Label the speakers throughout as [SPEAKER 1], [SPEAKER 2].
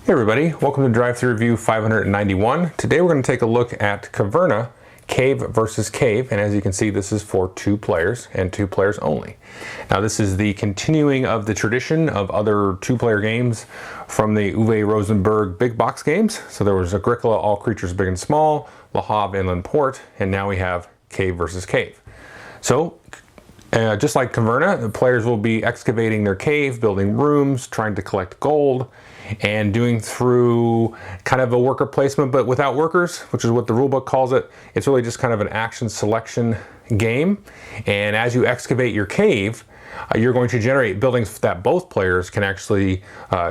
[SPEAKER 1] Hey everybody, welcome to Drive-Thru Review 591. Today we're going to take a look at Caverna, Cave versus Cave, and as you can see this is for 2 players and 2 players only. Now this is the continuing of the tradition of other 2-player games from the Uwe Rosenberg big box games. So there was Agricola, All Creatures Big and Small, Le Havre, Inland Port, and now we have Cave versus Cave. So just like Caverna, the players will be excavating their cave, building rooms, trying to collect gold, and doing through kind of a worker placement but without workers, which is what the rulebook calls it. It's really just kind of an action selection game. And as you excavate your cave, you're going to generate buildings that both players can actually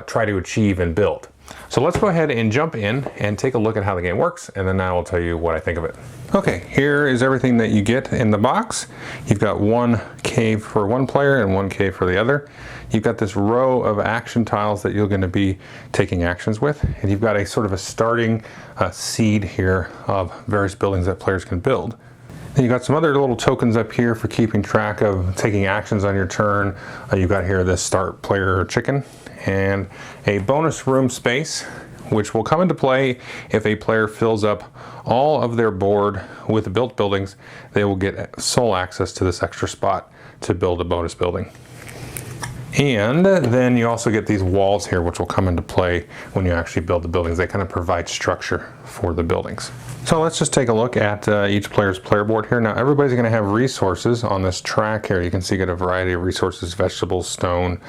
[SPEAKER 1] try to achieve and build. So let's go ahead and jump in and take a look at how the game works, and then I will tell you what I think of it. Okay, here is everything that you get in the box. You've got 1 cave for 1 player and 1 cave for the other. You've got this row of action tiles that you're going to be taking actions with, and you've got a sort of a starting seed here of various buildings that players can build. Then you've got some other little tokens up here for keeping track of taking actions on your turn. You've got here this start player chicken and a bonus room space, which will come into play if a player fills up all of their board with the built buildings. They will get sole access to this extra spot to build a bonus building. And then you also get these walls here, which will come into play when you actually build the buildings. They kind of provide structure for the buildings. So let's just take a look at each player's player board here. Now everybody's going to have resources on this track here. You can see you get a variety of resources: vegetables, stone,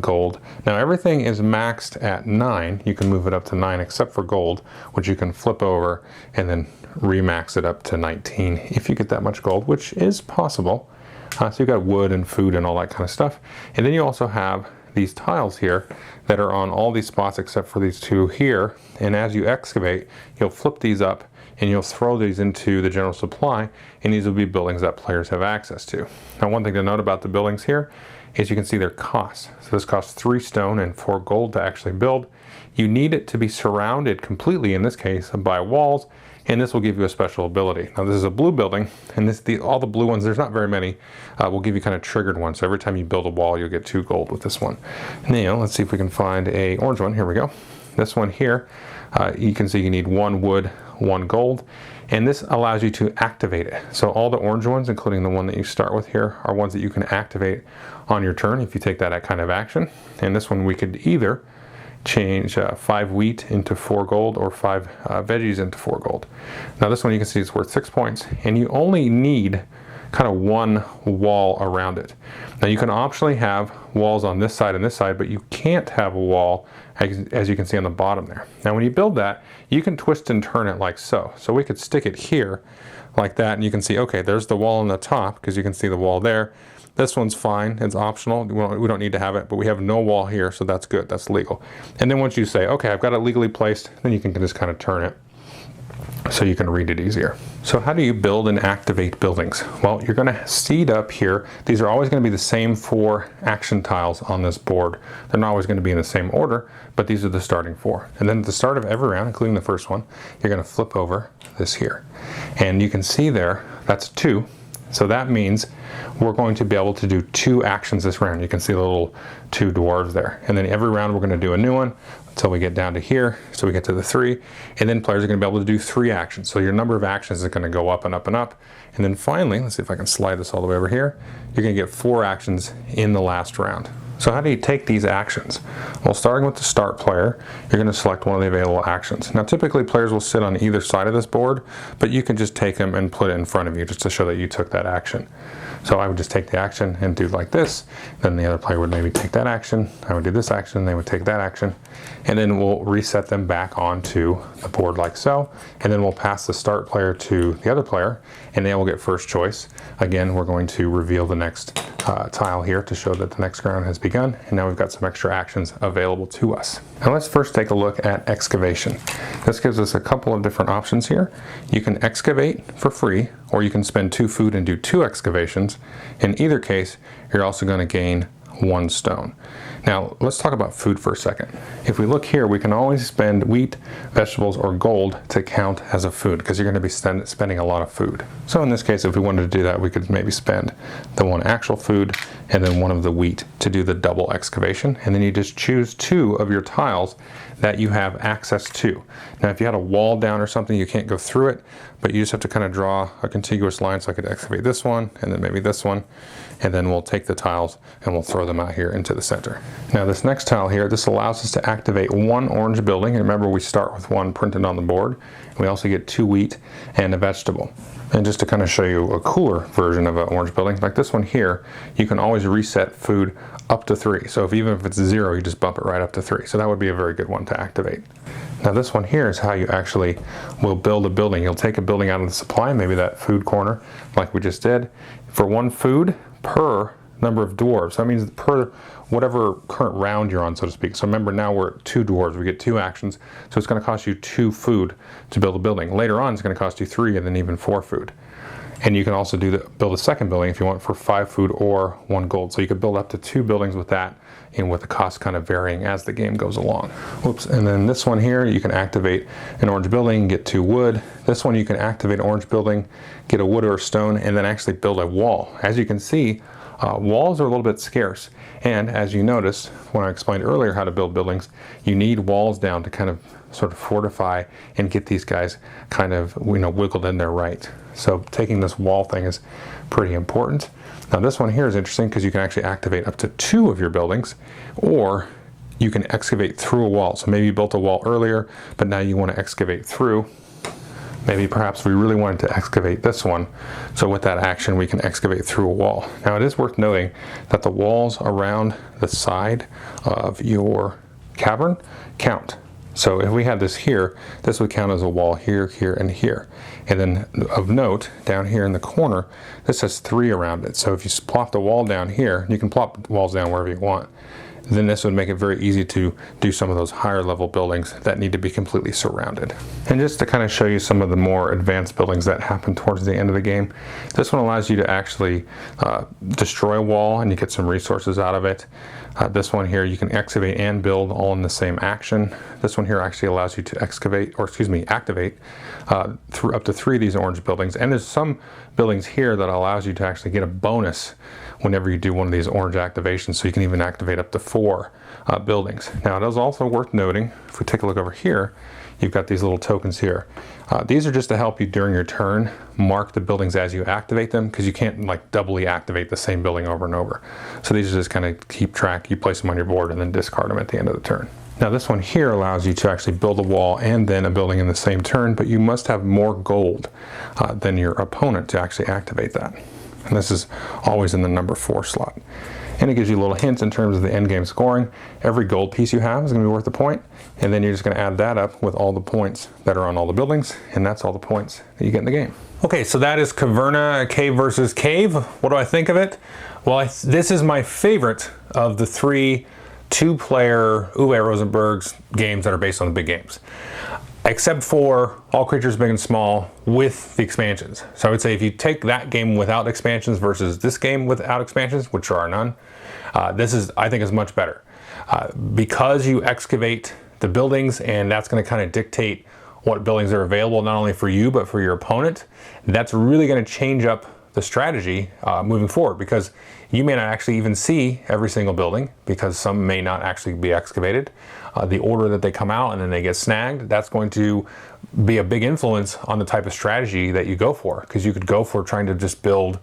[SPEAKER 1] gold. Now everything is maxed at 9. You can move it up to 9 except for gold, which you can flip over and then remax it up to 19 if you get that much gold, which is possible. So you've got wood and food and all that kind of stuff. And then you also have these tiles here that are on all these spots except for these 2 here. And as you excavate, you'll flip these up and you'll throw these into the general supply, and these will be buildings that players have access to. Now one thing to note about the buildings here is you can see their costs. So this costs 3 stone and 4 gold to actually build. You need it to be surrounded completely, in this case, by walls, and this will give you a special ability. Now this is a blue building, and all the blue ones, there's not very many, will give you kind of triggered ones. So every time you build a wall, you'll get 2 gold with this one. Now let's see if we can find a orange one. Here we go. This one here, you can see you need 1 wood, 1 gold, and this allows you to activate it. So all the orange ones, including the one that you start with here, are ones that you can activate on your turn if you take that kind of action. And this one we could either change 5 wheat into 4 gold or 5 veggies into 4 gold. Now this one you can see is worth 6 points, and you only need kind of 1 wall around it. Now you can optionally have walls on this side and this side, but you can't have a wall as you can see on the bottom there. Now when you build that, you can twist and turn it like so. So we could stick it here like that, and you can see, okay, there's the wall on the top because you can see the wall there. This one's fine, it's optional, we don't need to have it, but we have no wall here, so that's good, that's legal. And then once you say, okay, I've got it legally placed, then you can just kind of turn it so you can read it easier. So how do you build and activate buildings? Well, you're going to seed up here. These are always going to be the same 4 action tiles on this board. They're not always going to be in the same order, but these are the starting 4. And then at the start of every round, including the first one, you're going to flip over this here. And you can see there, that's 2. So that means we're going to be able to do 2 actions this round. You can see the little 2 dwarves there. And then every round we're going to do a new one until we get down to here. So we get to the 3. And then players are going to be able to do 3 actions. So your number of actions is going to go up and up and up. And then finally, let's see if I can slide this all the way over here. You're going to get 4 actions in the last round. So how do you take these actions? Well, starting with the start player, you're going to select one of the available actions. Now typically players will sit on either side of this board, but you can just take them and put it in front of you just to show that you took that action. So I would just take the action and do like this. Then the other player would maybe take that action. I would do this action, they would take that action. And then we'll reset them back onto the board like so. And then we'll pass the start player to the other player, and they will get first choice. Again, we're going to reveal the next tile here to show that the next round has begun. And now we've got some extra actions available to us. Now let's first take a look at excavation. This gives us a couple of different options here. You can excavate for free, or you can spend 2 food and do 2 excavations. In either case, you're also going to gain 1 stone. Now let's talk about food for a second. If we look here, we can always spend wheat, vegetables, or gold to count as a food because you're going to be spending a lot of food. So in this case, if we wanted to do that, we could maybe spend the one actual food and then one of the wheat to do the double excavation. And then you just choose 2 of your tiles that you have access to. Now if you had a wall down or something, you can't go through it, but you just have to kind of draw a contiguous line. So I could excavate this one and then maybe this one, and then we'll take the tiles and we'll throw them out here into the center. Now this next tile here, this allows us to activate 1 orange building. And remember, we start with 1 printed on the board. We also get 2 wheat and a vegetable. And just to kind of show you a cooler version of an orange building, like this one here, you can always reset food up to 3. So even if it's 0, you just bump it right up to 3. So that would be a very good one to activate. Now this one here is how you actually will build a building. You'll take a building out of the supply, maybe that food corner like we just did, for 1 food per number of dwarves. That means per whatever current round you're on, so to speak. So remember, now we're at 2 dwarves. We get 2 actions. So it's going to cost you 2 food to build a building. Later on, it's going to cost you 3 and then even 4 food. And you can also build a second building if you want for 5 food or 1 gold. So you could build up to 2 buildings with that, and with the cost kind of varying as the game goes along. Whoops, and then this one here, you can activate an orange building, get 2 wood. This one you can activate an orange building, get a wood or a stone, and then actually build a wall. As you can see, walls are a little bit scarce. And as you noticed when I explained earlier how to build buildings, you need walls down to kind of sort of fortify and get these guys kind of, wiggled in there right. So taking this wall thing is pretty important. Now this one here is interesting because you can actually activate up to 2 of your buildings, or you can excavate through a wall. So maybe you built a wall earlier, but now you want to excavate through. Maybe perhaps we really wanted to excavate this one. So with that action, we can excavate through a wall. Now it is worth noting that the walls around the side of your cavern count. So if we had this here, this would count as a wall here, here, and here. And then of note, down here in the corner, this has 3 around it. So if you plop the wall down here, you can plop walls down wherever you want, then this would make it very easy to do some of those higher level buildings that need to be completely surrounded. And just to kind of show you some of the more advanced buildings that happen towards the end of the game, this one allows you to actually destroy a wall and you get some resources out of it. This one here, you can excavate and build all in the same action. This one here actually allows you to activate through up to 3 of these orange buildings. And there's some buildings here that allows you to actually get a bonus whenever you do one of these orange activations. So you can even activate up to 4 buildings. Now it is also worth noting, if we take a look over here, you've got these little tokens here. These are just to help you during your turn mark the buildings as you activate them, because you can't like doubly activate the same building over and over. So these are just kind of keep track. You place them on your board and then discard them at the end of the turn. Now this one here allows you to actually build a wall and then a building in the same turn, but you must have more gold than your opponent to actually activate that. And this is always in the number 4 slot. And it gives you little hints in terms of the end game scoring. Every gold piece you have is going to be worth a point, and then you're just going to add that up with all the points that are on all the buildings, and that's all the points that you get in the game. Okay, so that is Caverna, Cave versus Cave. What do I think of it? Well, this is my favorite of the 3 2-player Uwe Rosenberg's games that are based on the big games, except for All Creatures Big and Small with the expansions. So I would say if you take that game without expansions versus this game without expansions, which are none, this I think is much better. Because you excavate the buildings, and that's going to kind of dictate what buildings are available not only for you but for your opponent. That's really going to change up the strategy moving forward, because you may not actually even see every single building, because some may not actually be excavated. The order that they come out and then they get snagged, that's going to be a big influence on the type of strategy that you go for, because you could go for trying to just build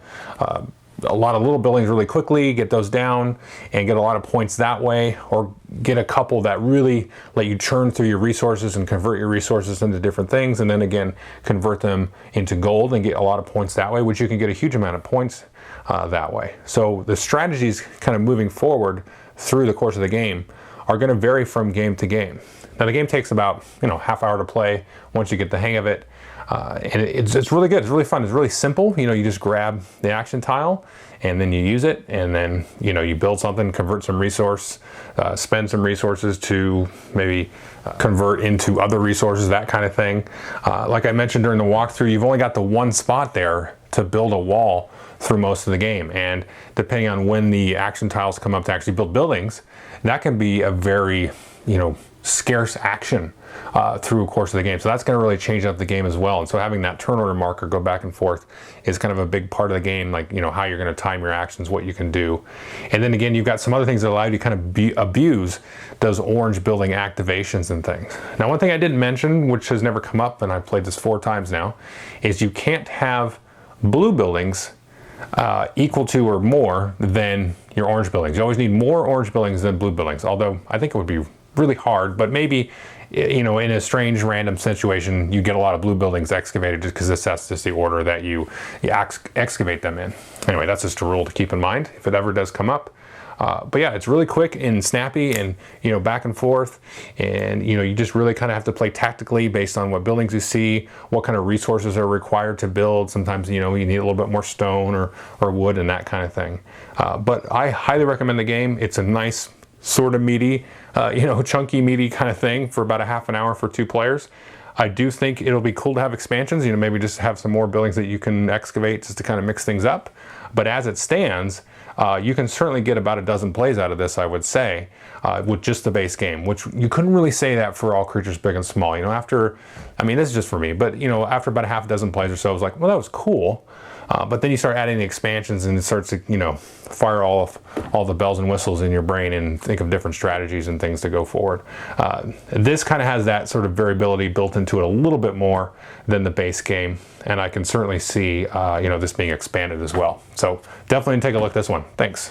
[SPEAKER 1] a lot of little buildings really quickly, get those down and get a lot of points that way, or get a couple that really let you churn through your resources and convert your resources into different things, and then again convert them into gold and get a lot of points that way, which you can get a huge amount of points that way. So the strategies kind of moving forward through the course of the game are going to vary from game to game. Now the game takes about half hour to play once you get the hang of it. And it's really good. It's really fun. It's really simple. You just grab the action tile and then you use it, and then you build something, convert some resource, spend some resources to maybe convert into other resources, that kind of thing. Like I mentioned during the walkthrough, you've only got the one spot there to build a wall through most of the game. And depending on when the action tiles come up to actually build buildings, that can be a very, scarce action through the course of the game. So that's going to really change up the game as well. And so having that turn order marker go back and forth is kind of a big part of the game, like, how you're going to time your actions, what you can do. And then again, you've got some other things that allow you to kind of abuse those orange building activations and things. Now, one thing I didn't mention, which has never come up, and I've played this 4 times now, is you can't have blue buildings equal to or more than your orange buildings. You always need more orange buildings than blue buildings, although I think it would be really hard, but maybe, in a strange random situation, you get a lot of blue buildings excavated just because that's just the order that you excavate them in. Anyway, that's just a rule to keep in mind if it ever does come up. But yeah, it's really quick and snappy and, back and forth. And, you just really kind of have to play tactically based on what buildings you see, what kind of resources are required to build. Sometimes, you need a little bit more stone or wood and that kind of thing. But I highly recommend the game. It's a nice, sort of meaty, chunky, meaty kind of thing for about a half an hour for 2 players. I do think it'll be cool to have expansions, maybe just have some more buildings that you can excavate just to kind of mix things up. But as it stands, you can certainly get about a dozen plays out of this, I would say, with just the base game, which you couldn't really say that for All Creatures Big and Small. This is just for me, but after about a half dozen plays or so, I was like, well, that was cool. But then you start adding the expansions and it starts to, fire all the bells and whistles in your brain and think of different strategies and things to go forward. This kind of has that sort of variability built into it a little bit more than the base game. And I can certainly see, this being expanded as well. So definitely take a look at this one. Thanks.